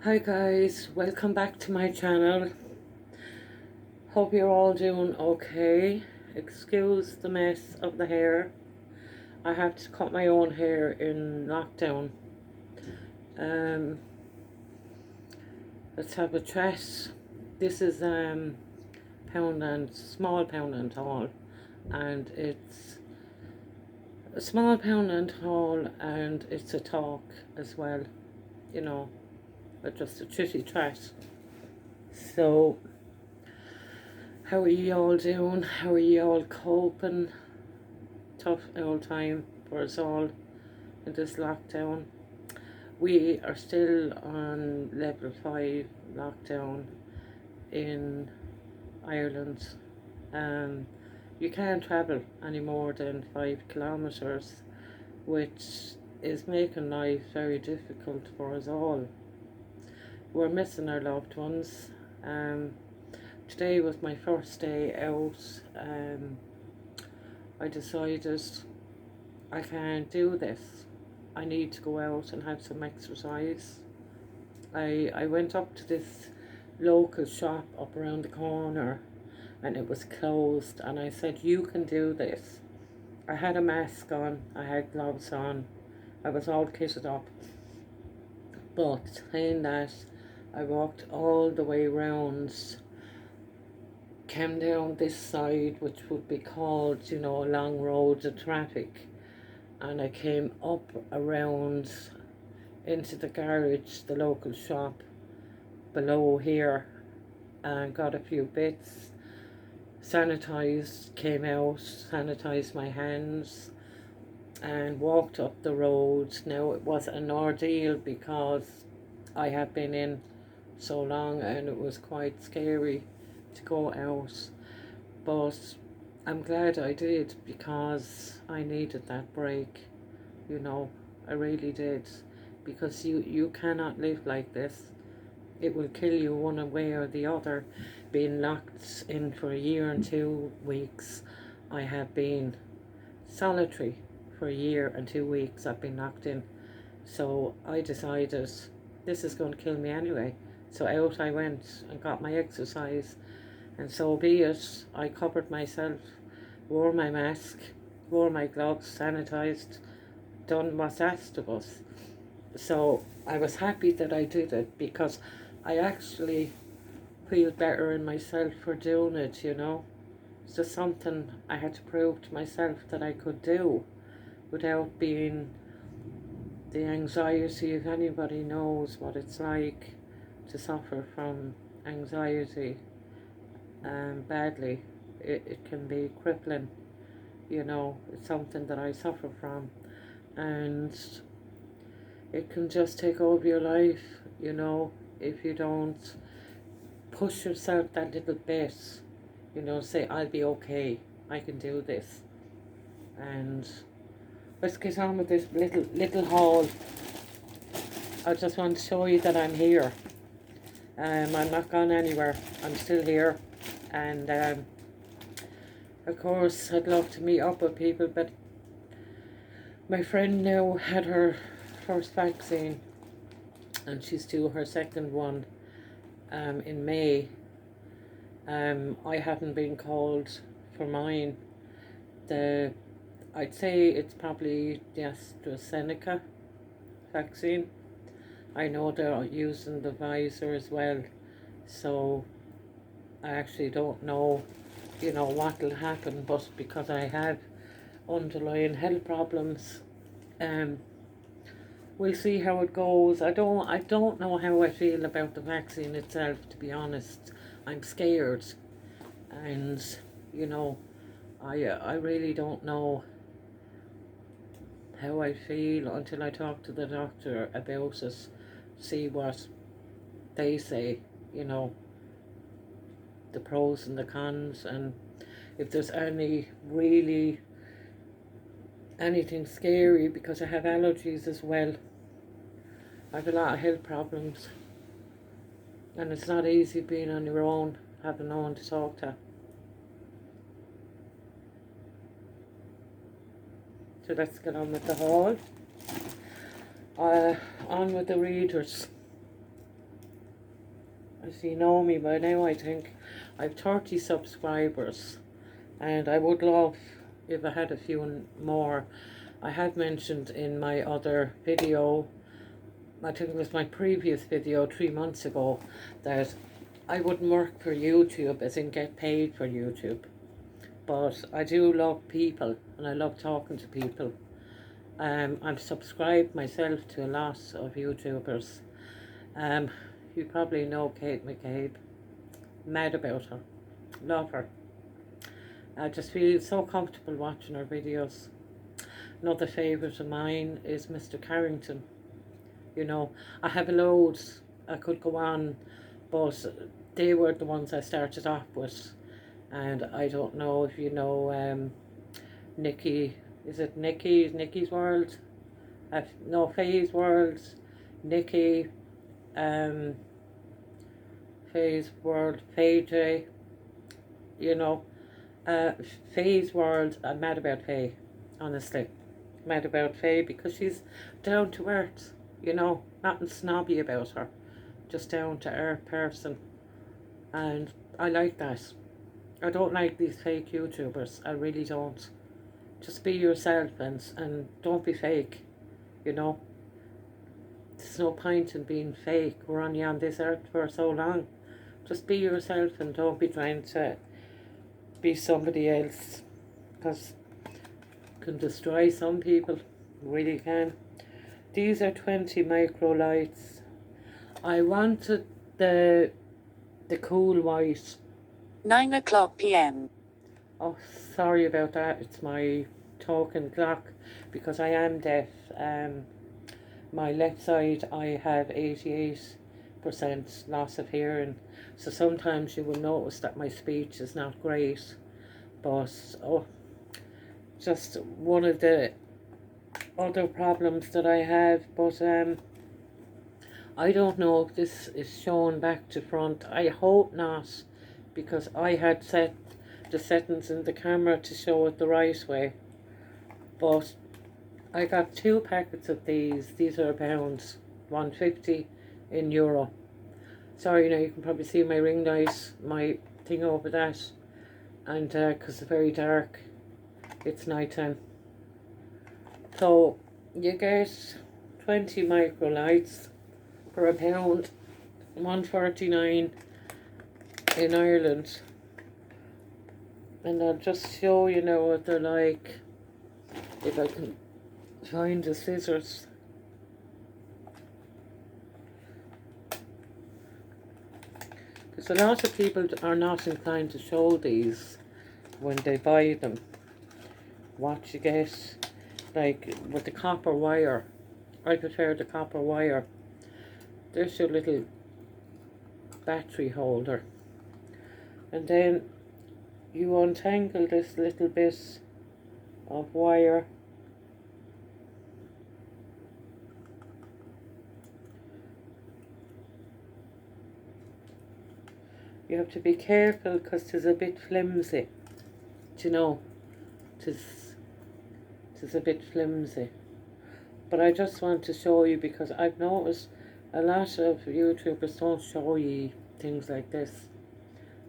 Hi guys, welcome back to my channel. Hope you're all doing okay. Excuse the mess of the hair. I have to cut my own hair in lockdown. Um, let's have a chat. This is Poundland, small Poundland Hall, and it's a small Poundland Hall, and it's a talk as well, you know, but just a chitty chat. So how are you all doing? How are you all coping? Tough old time for us all in this lockdown. We are still on level 5 lockdown in Ireland. Um, you can't travel any more than 5 kilometres, which is making life very difficult for us all. We're missing our loved ones. Today was my first day out. I decided I can't do this. I need to go out and have some exercise. I went up to this local shop up around the corner and it was closed, and I said, you can do this. I had a mask on, I had gloves on, I was all kitted up. But saying that, I walked all the way round, came down this side, which would be called, a long road of traffic, and I came up around into the garage, the local shop below here, and got a few bits, sanitised, came out, sanitised my hands, and walked up the road. Now it was an ordeal because I had been in so long and it was quite scary to go out, but I'm glad I did because I needed that break, I really did, because you cannot live like this. It will kill you one way or the other. Being locked in for a year and 2 weeks, I have been solitary for a year and 2 weeks. I've been locked in, so I decided this is going to kill me anyway. So out I went and got my exercise, and so be it. I covered myself, wore my mask, wore my gloves, sanitised, done what's asked of us. So I was happy that I did it because I actually feel better in myself for doing it, It's just something I had to prove to myself that I could do without being the anxiety. If anybody knows what it's like to suffer from anxiety badly, it can be crippling, It's something that I suffer from, and it can just take over your life, if you don't push yourself that little bit, say, I'll be okay, I can do this. And let's get on with this little haul. I just want to show you that I'm here. I'm not gone anywhere, I'm still here, and of course I'd love to meet up with people, but my friend now had her first vaccine and she's due her second one in May. I haven't been called for mine. I'd say it's probably the AstraZeneca vaccine. I know they're using the Pfizer as well, so I actually don't know, what will happen, but because I have underlying health problems, we'll see how it goes. I don't know how I feel about the vaccine itself, to be honest. I'm scared, and I really don't know how I feel until I talk to the doctor about it, see what they say, the pros and the cons, and if there's anything scary, because I have allergies as well. I have a lot of health problems, and it's not easy being on your own, having no one to talk to. So let's get on with the haul. On with the readers. as you know me by now, I think I've 30 subscribers, and I would love if I had a few more. I had mentioned in my other video, I think it was my previous video 3 months ago, that I wouldn't work for YouTube, as in get paid for YouTube. But I do love people, and I love talking to people. I've subscribed myself to a lot of YouTubers. You probably know Kate McCabe. Mad about her. Love her. I just feel so comfortable watching her videos. Another favourite of mine is Mr. Carrington. You know, I have loads. I could go on, but they were the ones I started off with. And I don't know if you know Nikki. Is it Nikki? Nikki's World? No, Faye's World. Nikki. Faye's World. Faye J. You know. Faye's World. I'm mad about Faye. Honestly. Mad about Faye because she's down to earth. You know. Nothing snobby about her. Just down to earth person. And I like that. I don't like these fake YouTubers. I really don't. Just be yourself and don't be fake. You know. There's no point in being fake. We're only on this earth for so long. Just be yourself and don't be trying to be somebody else. Because it can destroy some people. Really can. These are 20 micro lights. I wanted the cool white. 9 o'clock p.m. Oh, sorry about that. It's my talking clock because I am deaf. My left side, I have 88% loss of hearing. So sometimes you will notice that my speech is not great. But, just one of the other problems that I have. But, I don't know if this is shown back to front. I hope not, because I had set the settings in the camera to show it the right way. But I got 2 packets of these. These are £1, 150 in euro. Sorry, now you can probably see my ring light, my thing over that. And because it's very dark, it's night time. So you get 20 micro lights for £1, 149 in Ireland. And I'll just show you now what they're like, if I can find the scissors. Because a lot of people are not inclined to show these when they buy them. What you get, like with the copper wire. I prefer the copper wire. There's your little battery holder. And then you untangle this little bit of wire. You have to be careful because it's a bit flimsy. Do you know? It's a bit flimsy. But I just want to show you because I've noticed a lot of YouTubers don't show you things like this.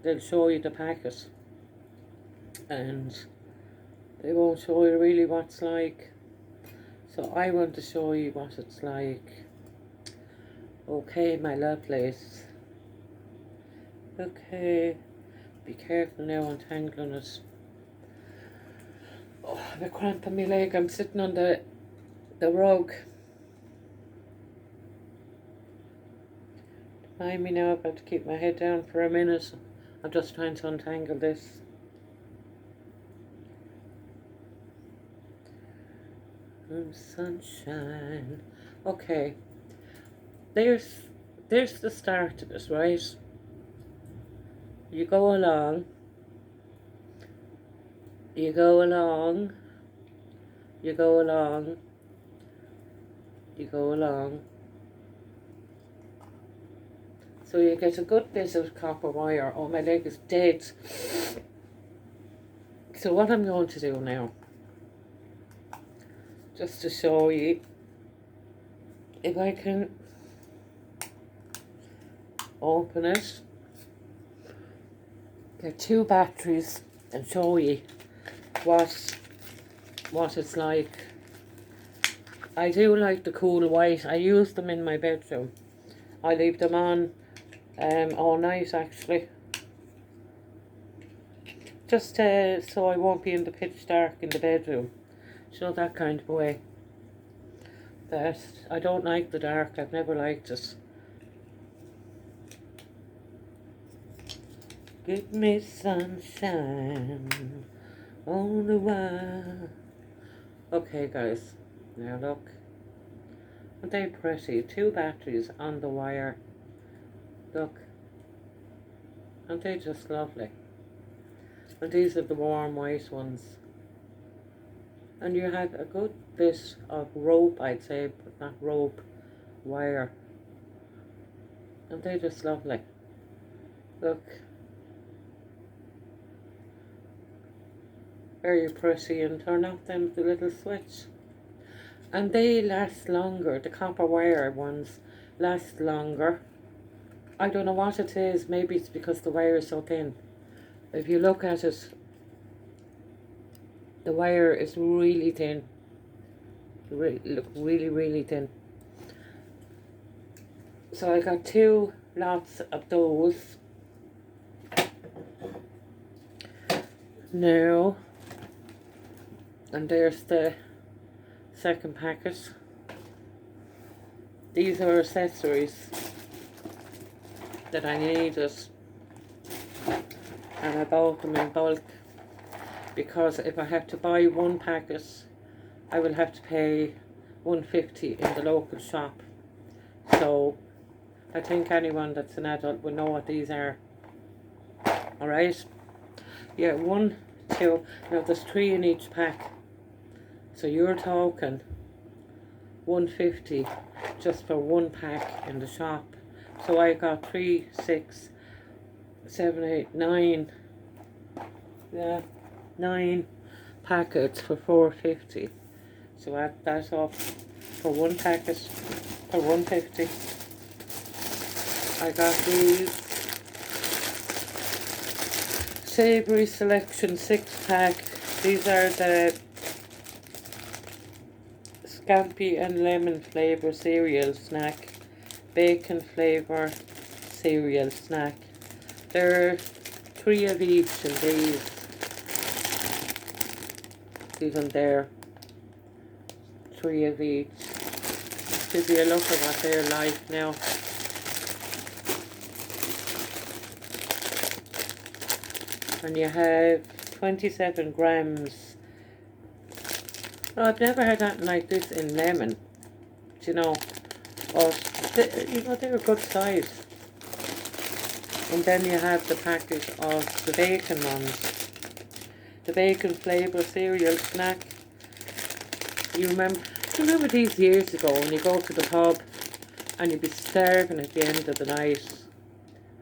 They'll show you the packet and they won't show you really what it's like. So I want to show you what it's like. Okay, my lovelies. Okay, be careful now untangling it. Oh, I have a cramp in my leg. I'm sitting on the rug. Mind me now, I've got to keep my head down for a minute. I'm just trying to untangle this. Sunshine. Okay. There's the start of it, right? You go along. You go along. You go along. You go along. So you get a good bit of copper wire. Oh, my leg is dead. So what I'm going to do now, just to show you, if I can open it, get 2 batteries and show you what it's like. I do like the cool white. I use them in my bedroom. I leave them on all night actually. Just so I won't be in the pitch dark in the bedroom. So that kind of way. That I don't like the dark. I've never liked it. Give me sunshine on the wire. Okay guys, now look. Aren't they pretty? 2 batteries on the wire. Look. Aren't they just lovely? And these are the warm white ones. And you have a good bit of rope, I'd say, but not rope, wire. And they're just lovely. Look. Very pretty, and turn off them with the little switch. And they last longer. The copper wire ones last longer. I don't know what it is. Maybe it's because the wire is so thin. If you look at it, the wire is really thin. Look, really thin. So I got 2 lots of those. Now, and there's the second packet. These are accessories that I needed, and I bought them in bulk because if I have to buy 1 packet, I will have to pay $1.50 in the local shop. So I think anyone that's an adult will know what these are. Alright? Yeah, 1, 2. Now there's 3 in each pack. So you're talking $1.50 just for 1 pack in the shop. So I got 3, 6, 7, 8, 9. Yeah, 9 packets for $4.50. So add that up for 1 packet for $1.50. I got these Savoury Selection 6-pack. These are the scampi and lemon flavour cereal snack, bacon flavour cereal snack. There are 3 of each in these. Even there, 3 of each. Give you a look at what they're like now. And you have 27 grams. Oh, I've never had anything like this in lemon, you know. But you know, they're a good size. And then you have the packet of the bacon ones. The bacon flavour cereal snack. Do you remember these years ago when you go to the pub and you'd be starving at the end of the night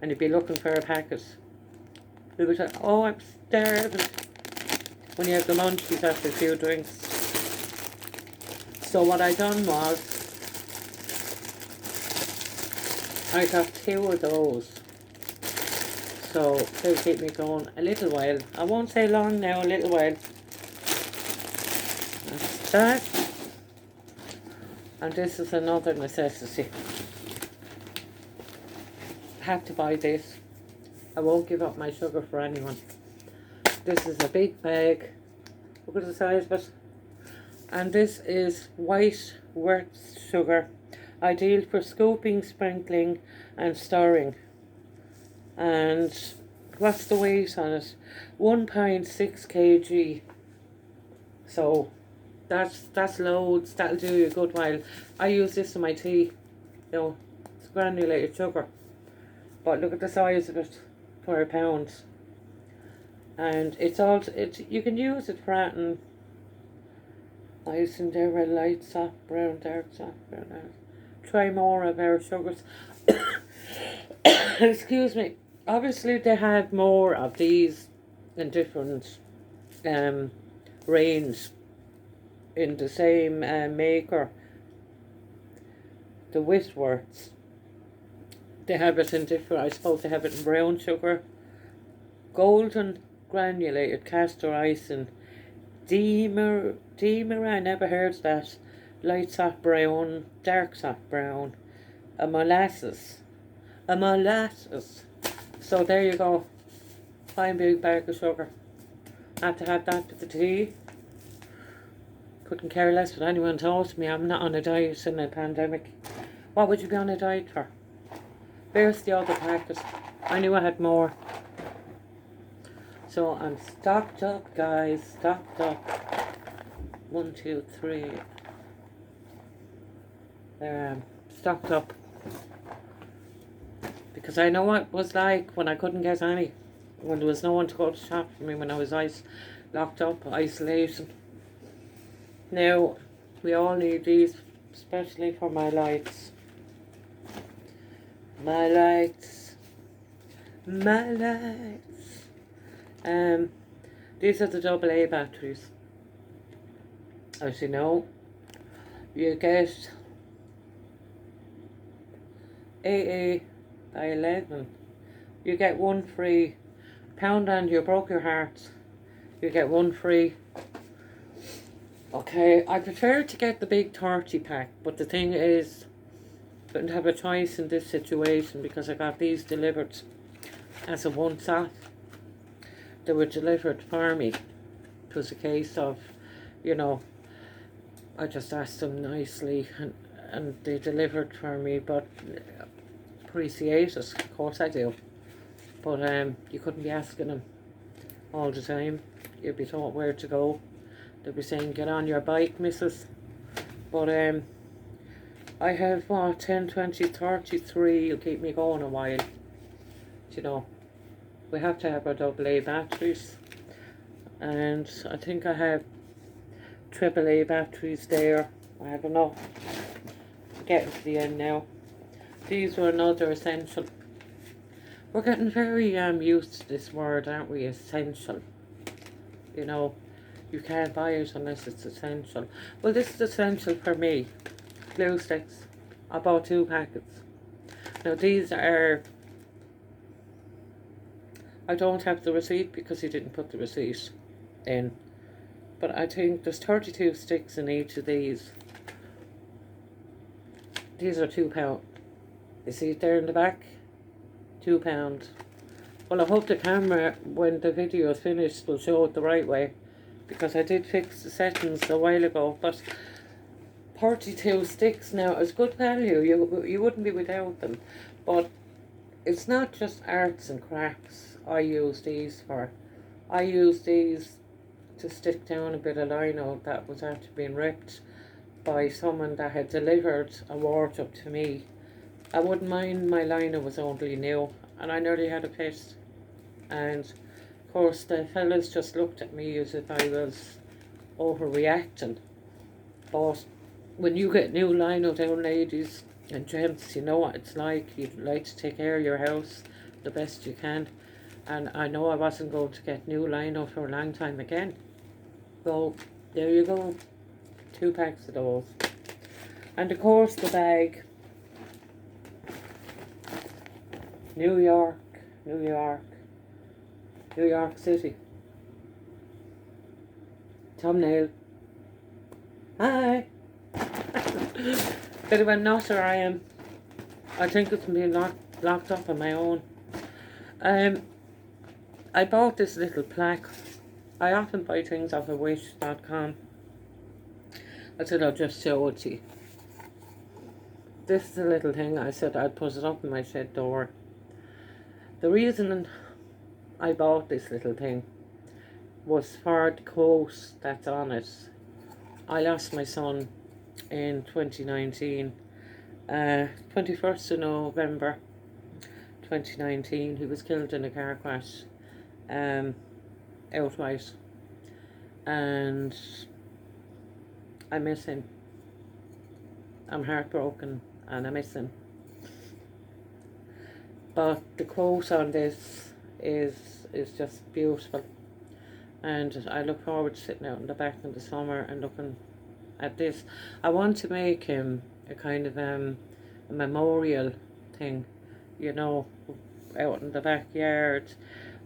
and you'd be looking for a packet? You would say, oh, I'm starving. When you have the munchies after a few drinks. So what I done was, I got 2 of those. So they'll keep me going a little while. I won't say long now, a little while. That's that. And this is another necessity. I have to buy this. I won't give up my sugar for anyone. This is a big bag. Look at the size of it. And this is white Wertz sugar. Ideal for scooping, sprinkling and stirring. And what's the weight on it? 1.6 kg. So that's loads. That'll do you a good while. I use this in my tea. You know, it's granulated sugar. But look at the size of it for £1. And you can use it for anything. Nice and there, red, light, soft, brown, dark, soft, brown, dark. Try more of our sugars. Excuse me. Obviously they have more of these in different range in the same maker, the Whitworths. They have it in different, I suppose they have it in brown sugar, golden granulated castor ice, and Demer, I never heard of that. Light soft brown, dark soft brown, a molasses. So there you go. Fine big bag of sugar. Had to have that with the tea. Couldn't care less what anyone told me. I'm not on a diet in a pandemic. What would you be on a diet for? Where's the other packet? I knew I had more. So I'm stocked up, guys. Stocked up. 1, 2, 3. There I am. Stocked up. Because I know what it was like when I couldn't get any. When there was no one to go to shop for me, when I was locked up, isolation. Now, we all need these, especially for my lights. My lights. These are the AA batteries. As you know, you get AA by 11. You get one free. Poundland, you broke your heart. You get one free. Okay, I prefer to get the big 30 pack, but the thing is, I didn't have a choice in this situation because I got these delivered as a once-off. They were delivered for me. It was a case of, you know, I just asked them nicely and they delivered for me, but appreciate it, of course I do. But you couldn't be asking them all the time. You'd be told where to go. They'd be saying, get on your bike, missus. But I have, 10, 20, 33, it'll keep me going a while. You know, we have to have our AA batteries. And I think I have AAA batteries there. I have enough. Getting to the end now. These were another essential. We're getting very used to this word, aren't we? Essential. You know, you can't buy it unless it's essential. Well, this is essential for me. Glue sticks. I bought 2 packets. Now these are, I don't have the receipt because he didn't put the receipt in. But I think there's 32 sticks in each of these. These are £2. You see it there in the back? £2. Well, I hope the camera, when the video is finished, will show it the right way. Because I did fix the settings a while ago. But 32 sticks now is good value. You wouldn't be without them. But it's not just arts and crafts I use these for. I use these to stick down a bit of lino that was after being ripped by someone that had delivered a wardrobe to me. I wouldn't mind my lino was only new, and I nearly had a fit. And of course the fellas just looked at me as if I was overreacting. But when you get new lino down, ladies and gents, you know what it's like. You'd like to take care of your house the best you can. And I know I wasn't going to get new lino for a long time again. So there you go. 2 packs of those. And of course the bag. New York City. Thumbnail. Hi. Bit of a nutter I am. I think it's been locked up on my own. I bought this little plaque. I often buy things off of wish.com. I said I'll just show it to you. This is a little thing. I said I'd put it up in my shed door. The reason I bought this little thing was for the quote that's on it. I lost my son in 2019, 21st of November 2019. He was killed in a car crash, outright, and I miss him. I'm heartbroken and I miss him. But the quote on this is just beautiful, and I look forward to sitting out in the back in the summer and looking at this. I want to make him a kind of a memorial thing you know, out in the backyard.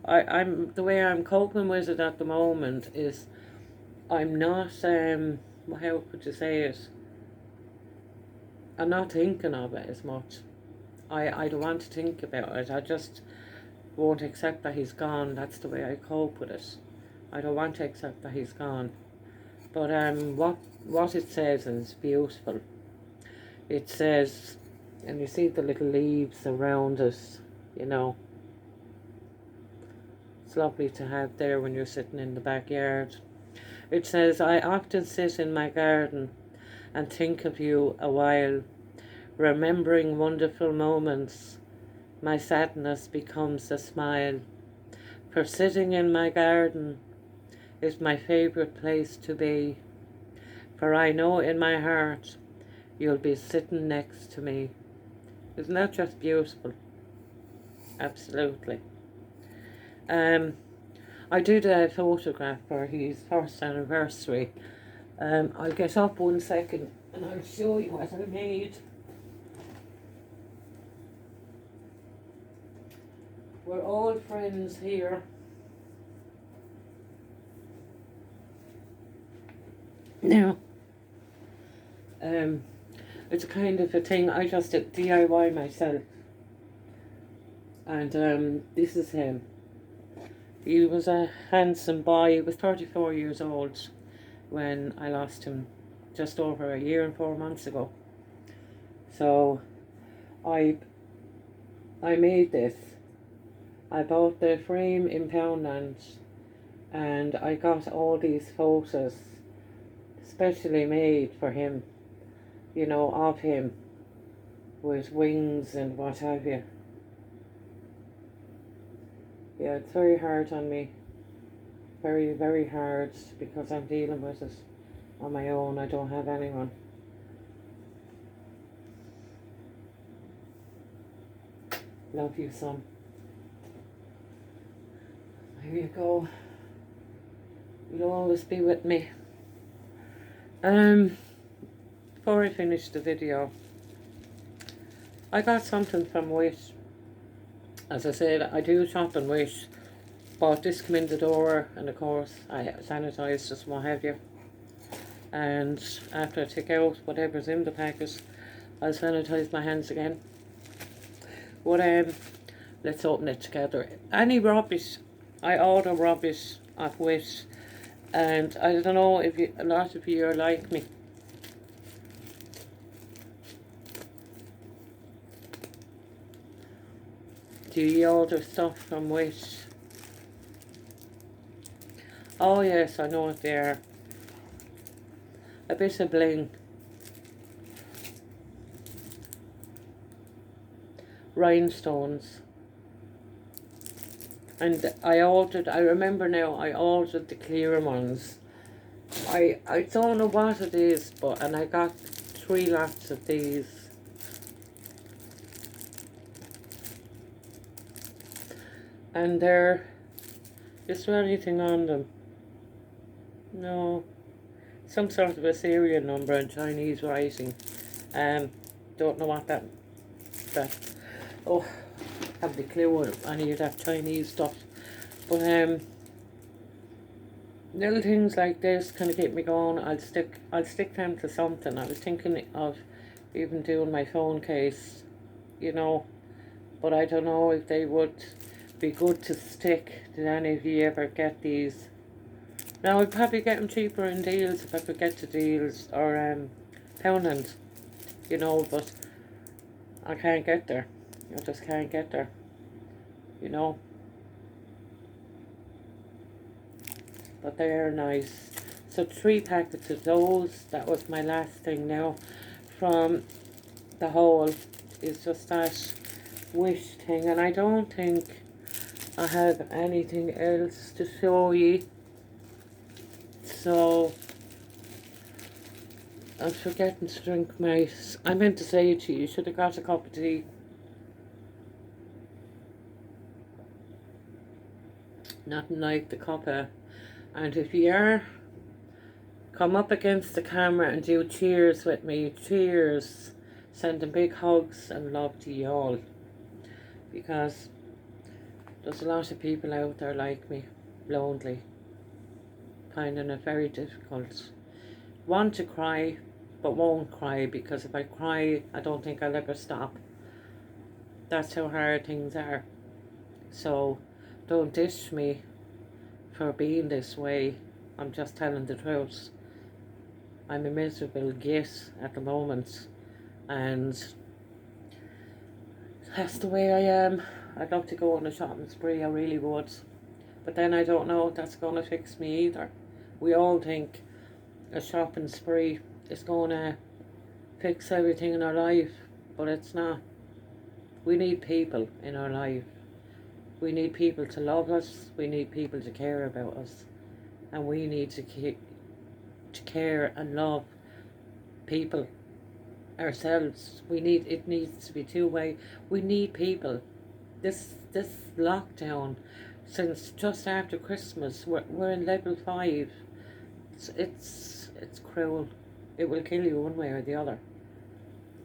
I'm the way I'm coping with it at the moment is I'm not how could you say it? I'm not thinking of it as much. I don't want to think about it. I just won't accept that he's gone. That's the way I cope with it. I don't want to accept that he's gone. But what it says is beautiful. It says, and you see the little leaves around it, you know. It's lovely to have there when you're sitting in the backyard. It says, I often sit in my garden and think of you a while, remembering wonderful moments. My sadness becomes a smile. For sitting in my garden is my favourite place to be. For I know in my heart you'll be sitting next to me. Isn't that just beautiful? Absolutely. I did a photograph for his first anniversary. I'll get up 1 second and I'll show you what I made. We're all friends here. Now, it's kind of a thing I just did DIY myself. And this is him. He was a handsome boy. He was 34 years old when I lost him just over a year and 4 months ago. So I made this. I bought the frame in Poundland and I got all these photos specially made for him, you know, of him with wings and what have you. Yeah, it's very hard on me. Very, very hard because I'm dealing with it on my own. I don't have anyone. Love you, son. Here you go. You'll always be with me. Before I finish the video, I got something from Wish. As I said, I do shop in Wish. But this came in the door, and of course I sanitised just what have you. And after I take out whatever's in the packet, I'll sanitise my hands again. But let's open it together. Any rubbish, I order rubbish off Wish, and I don't know if a lot of you are like me. Do you order stuff from Wish? Oh yes, I know what they are. A bit of bling. Rhinestones. And I remember now, I ordered the clear ones. I don't know what it is, and I got 3 lots of these. And is there anything on them? No. Some sort of a serial number in Chinese writing. Don't know what that oh, have the clue what any of that Chinese stuff. But little things like this kind of keep me going. I'll stick them to something. I was thinking of even doing my phone case, you know, but I don't know if they would be good to stick. Did any of you ever get these? Now I'd probably get them cheaper in deals if I could get to deals or Poundland, you know, but I can't get there. I just can't get there, you know. But they're nice. So 3 packets of those. That was my last thing now from the haul. Is just that Wish thing, and I don't think I have anything else to show you. So I'm forgetting to drink my... I meant to say to you should have got a cup of tea. Nothing like the cuppa. And if you are, come up against the camera and do cheers with me. Cheers. Sending big hugs and love to you all. because there's a lot of people out there like me, lonely, finding it very difficult. Want to cry, but won't cry, because if I cry, I don't think I'll ever stop. That's how hard things are. So don't dish me for being this way. I'm just telling the truth. I'm a miserable git at the moment, and that's the way I am. I'd love to go on a shopping spree, I really would. But then I don't know if that's going to fix me either. We all think a shopping spree is going to fix everything in our life, but it's not. We need people in our life. We need people to love us. We need people to care about us. And we need to care and love people ourselves. It needs to be two-way. We need people. This lockdown, since just after Christmas, we're in level 5. It's cruel. It will kill you one way or the other.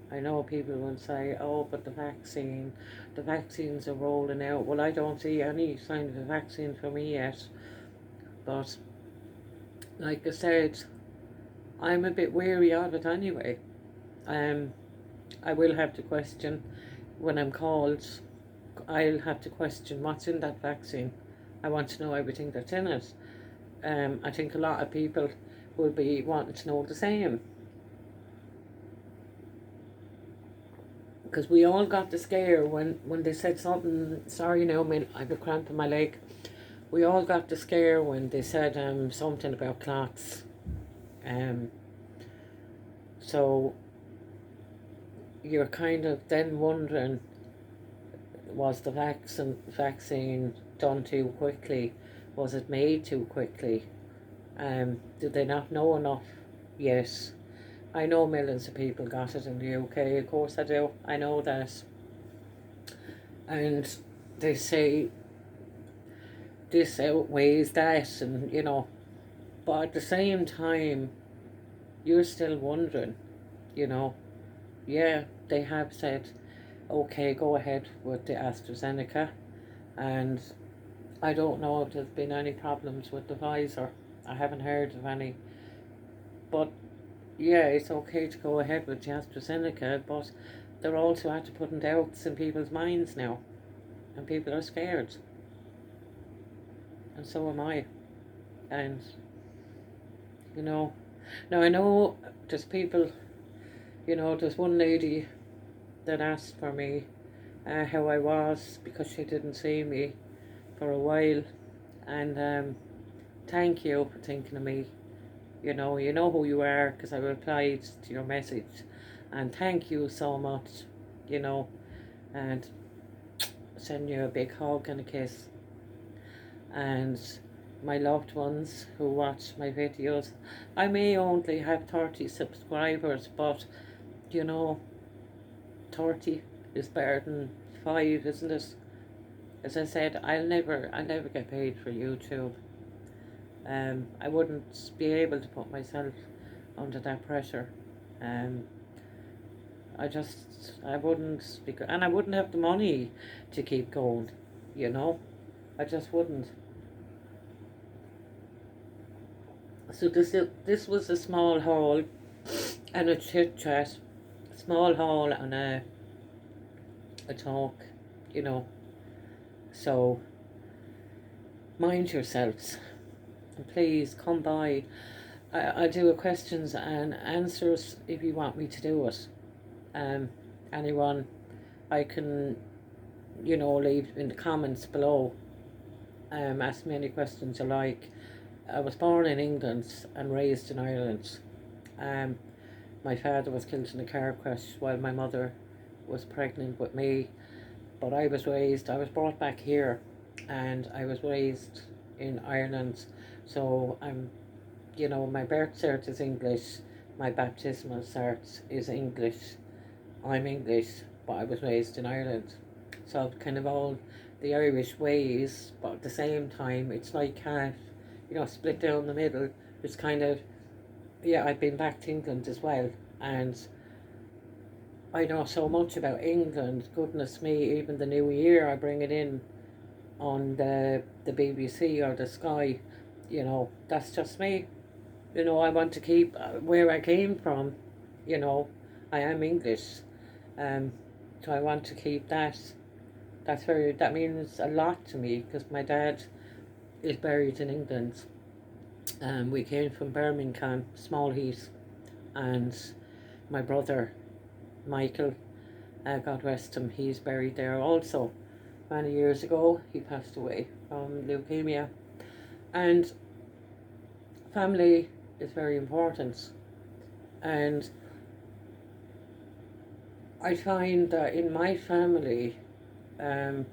I know people will say, oh, but the vaccines are rolling out. Well, I don't see any sign of a vaccine for me yet. But like I said, I'm a bit wary of it anyway. I will have to question when I'm called. I'll have to question what's in that vaccine. I want to know everything that's in it. I think a lot of people will be wanting to know the same. Because we all got the scare when they said something, sorry now, I have a cramp in my leg. We all got the scare when they said something about clots. So you're kind of then wondering, was the vaccine done too quickly? Was it made too quickly? Did they not know enough? Yes. I know millions of people got it in the UK, of course I do. I know that. And they say this outweighs that, and but at the same time, you're still wondering, yeah, they have said, okay, go ahead with the AstraZeneca, and I don't know if there's been any problems with the Pfizer. I haven't heard of any, but yeah, it's okay to go ahead with the AstraZeneca, but they're also after putting doubts in people's minds now, and people are scared, and so am I. And now I know there's people, there's one lady that asked for me how I was, because she didn't see me for a while, and thank you for thinking of me. You know who you are, because I replied to your message, and thank you so much, and send you a big hug and a kiss. And my loved ones who watch my videos, I may only have 30 subscribers, but 30 is better than 5, isn't it? As I said, I'll never get paid for YouTube. I wouldn't be able to put myself under that pressure. I wouldn't, and I wouldn't have the money to keep going, I just wouldn't. So this was a small haul and a chit chat, small haul and a talk, So mind yourselves. And please come by. I do a questions and answers if you want me to do it. Anyone, I can, leave in the comments below. Ask me any questions you like. I was born in England and raised in Ireland. My father was killed in a car crash while my mother was pregnant with me. But I was brought back here, and I was raised in Ireland. So I'm, my birth cert is English, my baptismal cert is English. I'm English, but I was raised in Ireland. So I've kind of all the Irish ways, but at the same time, it's like half, split down the middle. It's kind of, I've been back to England as well, and I know so much about England. Goodness me, even the new year I bring it in on the BBC or the Sky. You know, that's just me. You know, I want to keep where I came from. You know, I am English, um, so I want to keep that. That means a lot to me because my dad is buried in England. We came from Birmingham, Small Heath, and my brother Michael, God rest him, he's buried there also. Many years ago, he passed away from leukemia, and family is very important. And I find that in my family, um,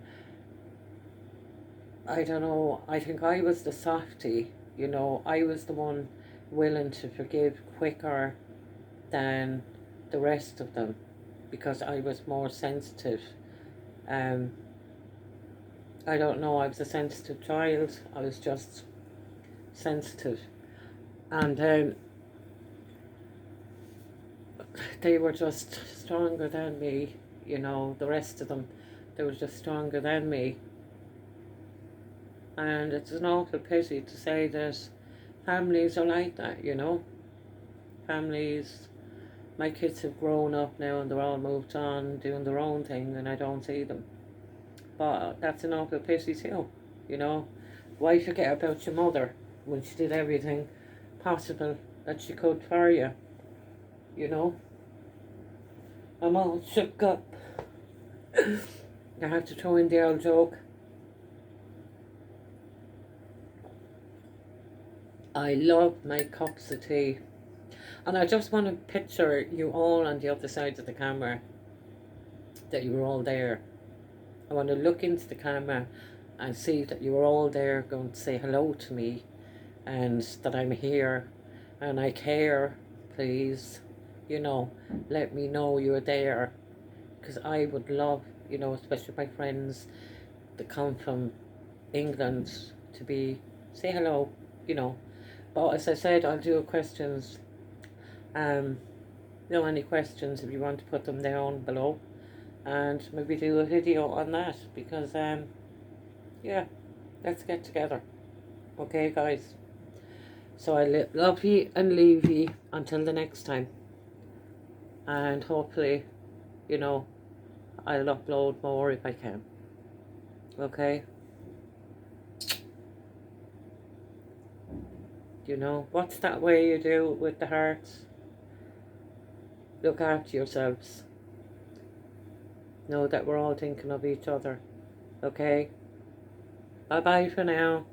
I don't know, I think I was the softie, you know, I was the one willing to forgive quicker than the rest of them because I was more sensitive. Um, I don't know, I was a sensitive child, I was just sensitive. And they were just stronger than me, you know, the rest of them, they were just stronger than me. And it's an awful pity to say that families are like that, you know. Families, my kids have grown up now and they're all moved on doing their own thing and I don't see them. But that's an awful pity too, you know. Why forget about your mother when she did everything possible that she could for you, you know. I'm all shook up. I have to throw in the old joke. I love my cups of tea. And I just want to picture you all on the other side of the camera, that you were all there. I want to look into the camera and see that you were all there going to say hello to me and that I'm here and I care, please. You know, let me know you're there because I would love, you know, especially my friends that come from England to say hello, you know. But as I said, I'll do questions. You know, any questions if you want to put them down below and maybe do a video on that because yeah, let's get together. Okay guys, so I love you and leave you until the next time, and hopefully, you know, I'll upload more if I can. Okay, you know, what's that way you do with the hearts? Look after yourselves. Know that we're all thinking of each other. Okay, bye bye for now.